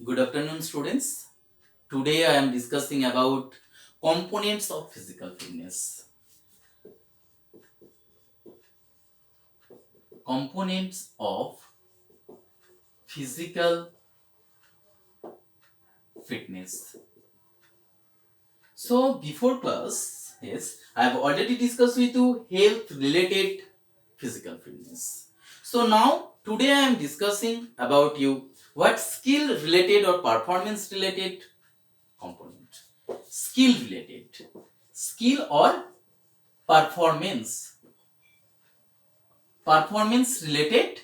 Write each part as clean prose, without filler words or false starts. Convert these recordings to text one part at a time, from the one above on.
Good afternoon, students. Today I am discussing about components of physical fitness. Components of physical fitness. So before class, yes, I have already discussed with you health related physical fitness. So now today I am discussing about you what skill related or performance related component. Skill related. Skill or performance related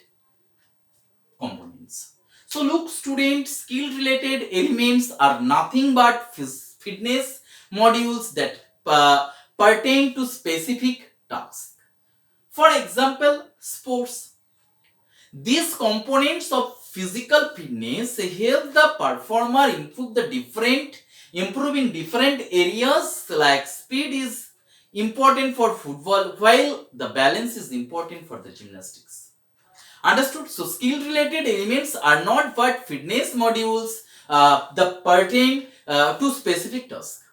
components. So look student, skill related elements are nothing but fitness modules that pertain to specific tasks. For example, sports. These components of physical fitness help the performer improve in different areas, like speed is important for football while the balance is important for the gymnastics. Understood? So skill related elements are not but fitness modules that pertain to specific tasks.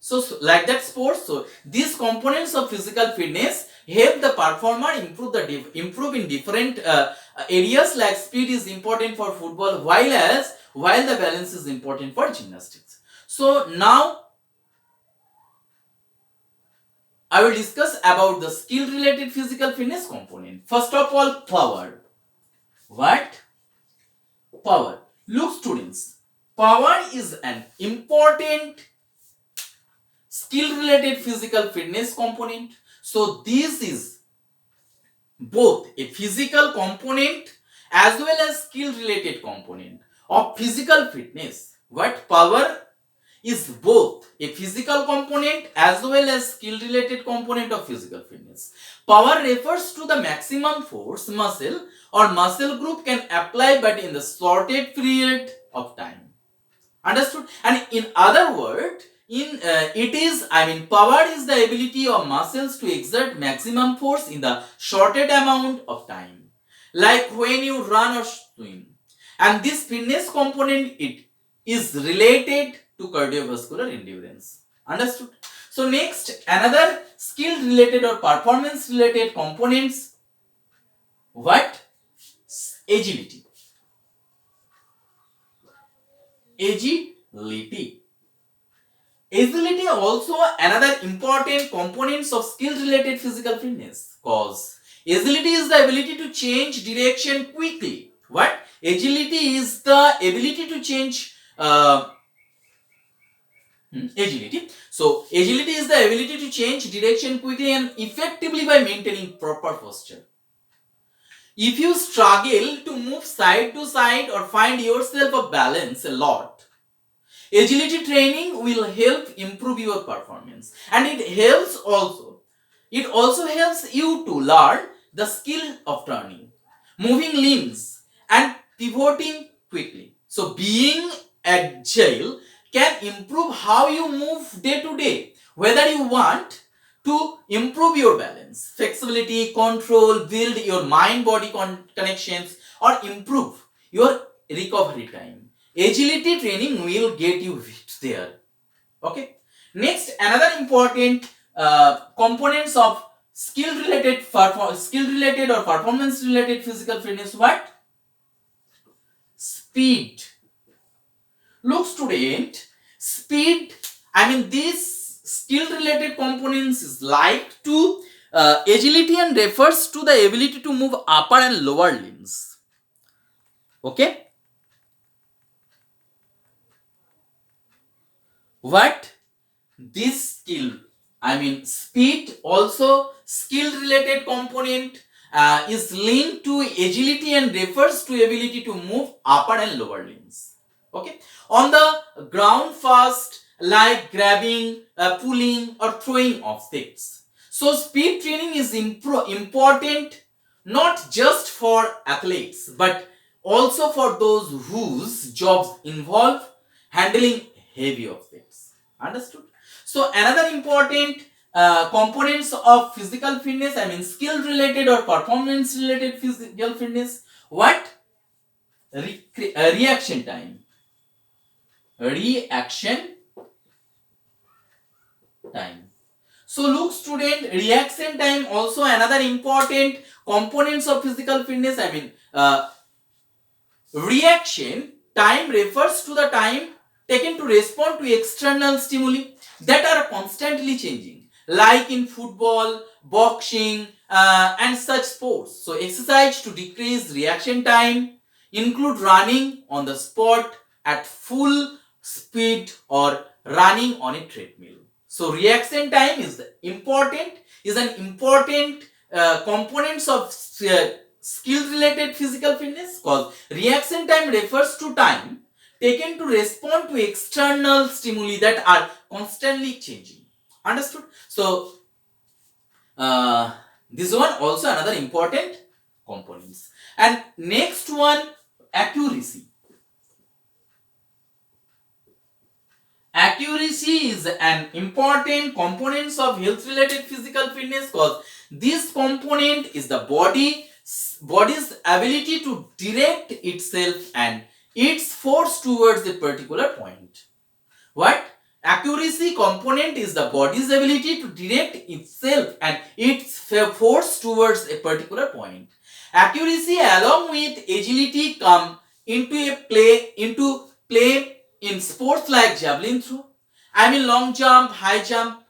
So like that sports, so these components of physical fitness help the performer improve in different areas, like speed is important for football while the balance is important for gymnastics. So now I will discuss about the skill related physical fitness component. First of all, power. What? Power. Look students, power is an important skill related physical fitness component. So this is both a physical component as well as skill related component of physical fitness. What? Power is both a physical component as well as skill related component of physical fitness. Power refers to the maximum force muscle or muscle group can apply but in the shorted period of time. Understood? And in other words, power is the ability of muscles to exert maximum force in the shorted amount of time, like when you run or swim. And this fitness component, it is related to cardiovascular endurance. Understood? So next, another skill related or performance related components. What? Agility. Agility. Agility also another important components of skill related physical fitness, cause agility is the ability to change direction quickly. What? Agility is the ability to change agility. So agility is the ability to change direction quickly and effectively by maintaining proper posture. If you struggle to move side to side or find yourself a balance a lot, agility training will help improve your performance, and it also helps you to learn the skill of turning, moving limbs and pivoting quickly. So being agile can improve how you move day to day, whether you want to improve your balance, flexibility, control, build your mind body connections, or improve your recovery time. Agility training will get you there. Okay. Next, another important components of skill related or performance related physical fitness. What? Speed. Look student, speed, these skill related components is like to agility and refers to the ability to move upper and lower limbs. Okay. What? This skill, speed also skill related component is linked to agility and refers to ability to move upper and lower limbs. Okay. On the ground fast, like grabbing, pulling or throwing objects. So speed training is important not just for athletes but also for those whose jobs involve handling heavy objects. Understood? So another important components of physical fitness, skill related or performance related physical fitness. What? Reaction time. reaction time. So look student, reaction time also another important components of physical fitness. Reaction time refers to the time taken to respond to external stimuli that are constantly changing, like in football, boxing, and such sports. So exercise to decrease reaction time include running on the spot at full speed or running on a treadmill. So reaction time is an important components of skill related physical fitness, because reaction time refers to time taken to respond to external stimuli that are constantly changing. Understood? So this one also another important components. And next one, accuracy. Accuracy is an important component of health related physical fitness, because this component is the body's ability to direct itself and its force towards a particular point. What? Accuracy component is the body's ability to direct itself and its force towards a particular point. Accuracy along with agility come into play in sports like javelin throw, long jump, high jump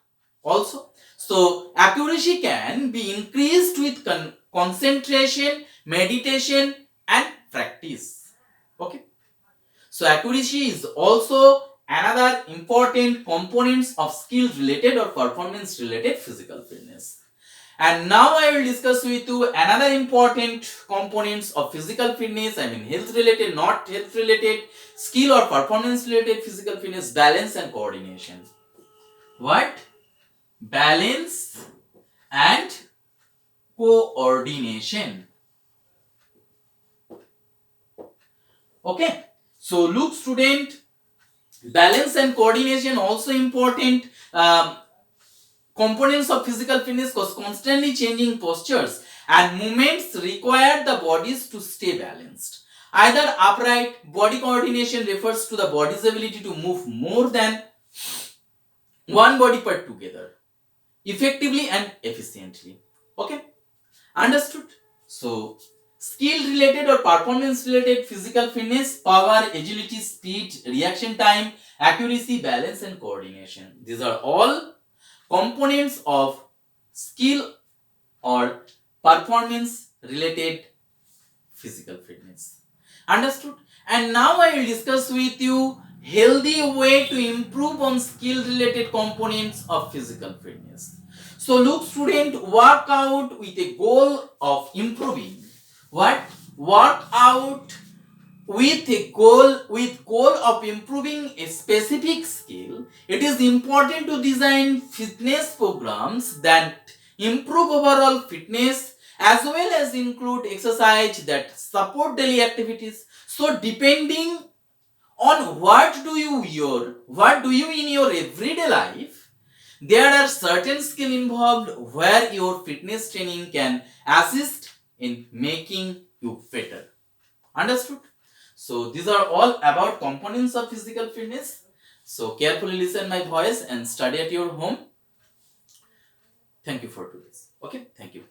also. So accuracy can be increased with concentration, meditation, and practice. Okay. So accuracy is also another important components of skill related or performance related physical fitness. And now I will discuss with you another important components of physical fitness, health related, not health related, skill or performance related physical fitness, balance and coordination. What? Balance and coordination. Okay. So look student, balance and coordination also important components of physical fitness, because constantly changing postures and movements require the bodies to stay balanced. Either upright, body coordination refers to the body's ability to move more than one body part together effectively and efficiently. Okay, understood? So skill related or performance related physical fitness, power, agility, speed, reaction time, accuracy, balance and coordination, these are all components of skill or performance related physical fitness. Understood? And now I will discuss with you healthy way to improve on skill related components of physical fitness. So look student, work out with a goal of improving. What? Work out with goal of improving a specific skill. It is important to design fitness programs that improve overall fitness as well as include exercise that support daily activities. So depending on what do you in your everyday life, there are certain skill involved where your fitness training can assist in making you fitter. Understood? So these are all about components of physical fitness. So carefully listen my voice and study at your home. Thank you for today's. Okay, thank you.